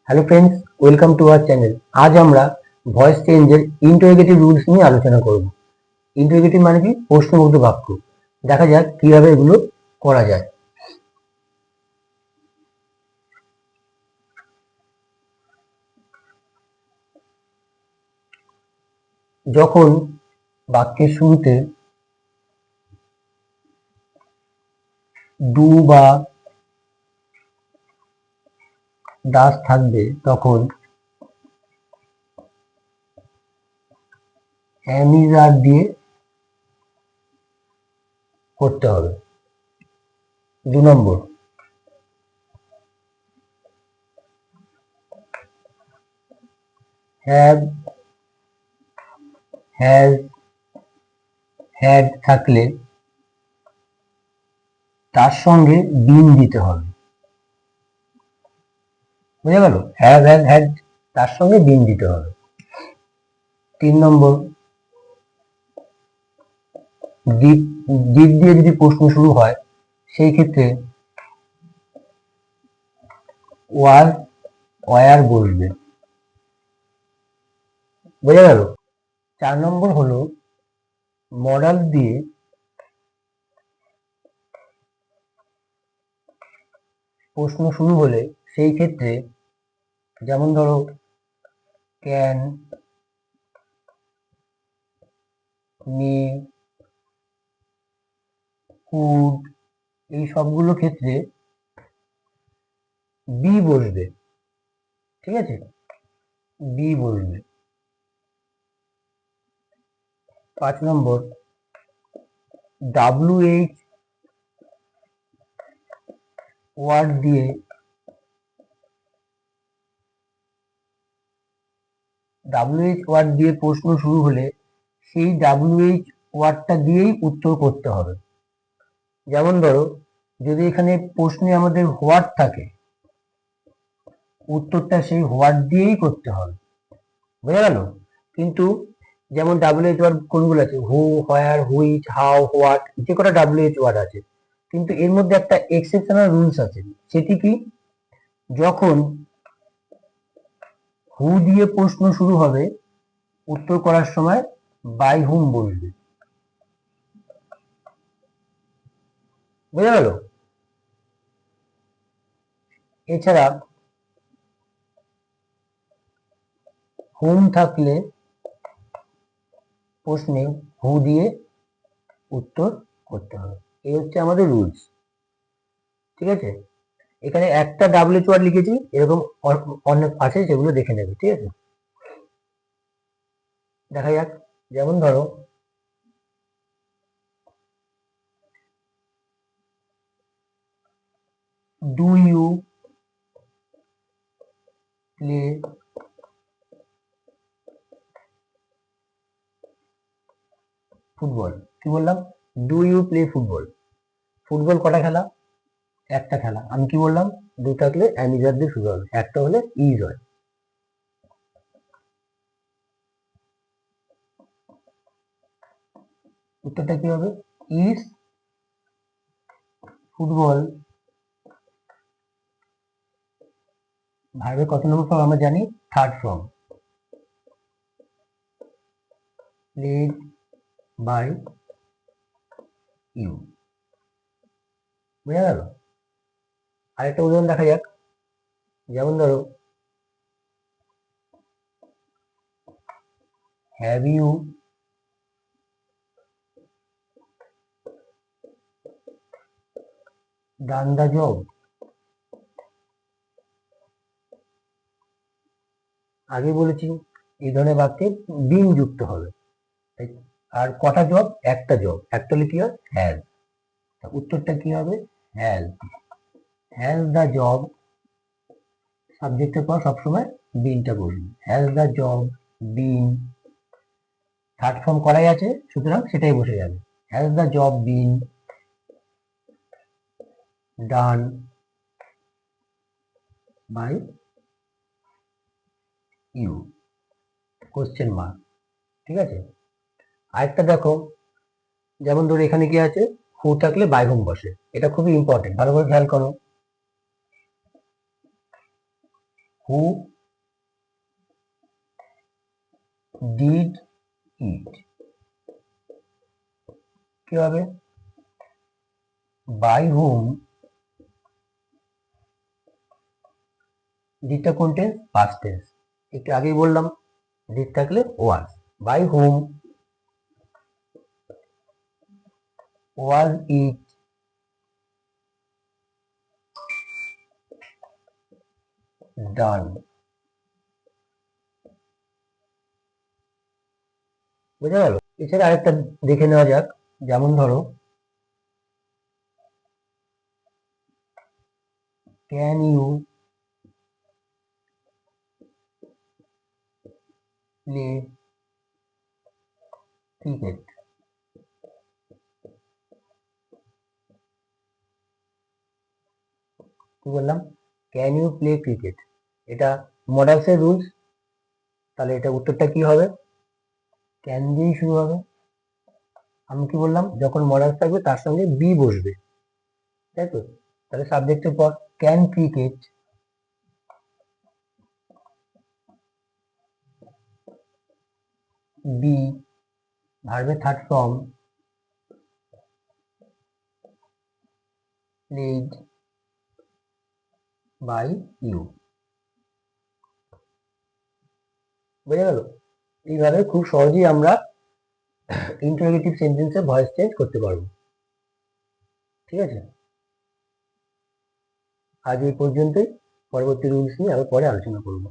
Hello friends, welcome to our channel. আজ আমরা voice চেঞ্জের ইন্টারোগেটিভ রুলস নিয়ে আলোচনা করব। ইন্টারোগেটিভ মানে কি? প্রশ্নবোধক বাক্য। দেখা যাক কিভাবে এগুলো করা যায়। যখন বাক্যের শুরুতে ডু বা ডাস থাকবে তখন এম ইজ আর দিয়ে করতে হবে। 2 নম্বর, হ্যাভ, হ্যাজ, হ্যাড থাকলে তার সঙ্গে বিন দিতে হবে। বুঝা গেল? হ্যাভ, হ্যাজ, হ্যাড তার সঙ্গে বিন দিতে হবে। 3 নম্বর, ডিড দিয়ে যদি প্রশ্ন শুরু হয় সেই ক্ষেত্রে ওয়ার, ওয়ার বসবে। বোঝা গেল? 4 নম্বর হলো মডাল দিয়ে প্রশ্ন শুরু হলে সেই ক্ষেত্রে যেমন ধরো ক্যান, মে, কুড, এই সবগুলো ক্ষেত্রে বি বসবে। ঠিক আছে? বি বসবে। 5 নম্বর, WH ওয়ার্ড দিয়ে প্রশ্ন শুরু হলে সেই WH ওয়ার্ডটা দিয়েই উত্তর করতে হবে। যেমন ধরো যদি এখানে প্রশ্নে আমাদের হোয়াট থাকে, উত্তরটা সেই হোয়াট দিয়েই করতে হবে। বোঝা গেল? কিন্তু যেমন WH ওয়ার্ড কোনগুলো আছে? হু, হোয়ার, হুইচ, হাউ, হোয়াট, যে কটা WH ওয়ার্ড আছে। কিন্তু এর মধ্যে একটা এক্সেপশনাল রুলস আছে। সেটি কি? যখন হু দিয়ে প্রশ্ন শুরু হবে উত্তর করার সময় বাই হুম বলবে। বোঝা গেল? এছাড়া হুম থাকলে প্রশ্নে হু দিয়ে উত্তর করতে হবে। এই হচ্ছে আমাদের রুলস। ঠিক আছে? এখানে একটা WH ওয়ার্ড লিখেছি, এরকম অনেক আছে, সেগুলো দেখে নেবে। ঠিক আছে? দেখা যাক। যেমন ধরো ডু ইউ প্লে ফুটবল। কি বললাম? Do you play football. Football কটা খেলা? একটা খেলা। আমি কি বললাম? দু থাকলে অ্যামিজার দিয়ে শুরু হবে, একটা হলে ইজ হয়। উত্তরটা কি হবে? Is football. ভার্বের কত নম্বর ফর্ম আমরা জানি? Third form. Played by you. বুঝা গেল? আরেকটা উদাহরণ দেখা যাক। যেমন ধরো have you done the job. আগে বলেছি এই ধরনের বাক্যে বিন যুক্ত হবে। আর কটা জব? একটা জব। একটা হলে কি হয়? হ্যাজ। উত্তরটা কি হবে? হ্যাজ। Has the job. সাবজেক্টের পর সবসময় বিনটা বসবে। Has the job been. Third form করাই আছে, সুতরাং সেটাই বসে যাবে। Has the job been done by you? Question mark. ঠিক আছে? আরেকটা দেখো, যেমন ধরো এখানে কি আছে? হু থাকলে বাই হুম বসে। এটা খুবই ইম্পর্টেন্ট, ভালো করে খেয়াল করো। হু ডিড ইট, কি হবে? বাই হুম, ডিডটা কোন টেন্স? Past tense. একটু আগেই বললাম ডিড থাকলে ওয়াজ। বাই হুম ওয়াজ ইট ডান। বুঝা গেল? এছাড়া আরেকটা দেখে নেওয়া যাক, যেমন ধরো ক্যান ইউ প্লে ক্রিকেট, কি বললাম? ক্যান ইউ প্লে ক্রিকেট, এটা মডার্সের রুলস, তাহলে এটা উত্তরটা কি হবে? ক্যান দিয়েই শুরু হবে। আমি কি বললাম? যখন মডার্স থাকবে তার সঙ্গে বি বসবে, তাই তো? তাহলে সাবজেক্টের পর ক্যান ক্রিকেট, বি ভার্বের third form played by you. বুঝা গেল? এইভাবে খুব সহজেই আমরা ইন্টারোগেটিভ সেন্টেন্সে ভয়েস চেঞ্জ করতে পারবো। ঠিক আছে, আজ এই পর্যন্তই। পরবর্তী রুলস নিয়ে আবার পরে আলোচনা করবো।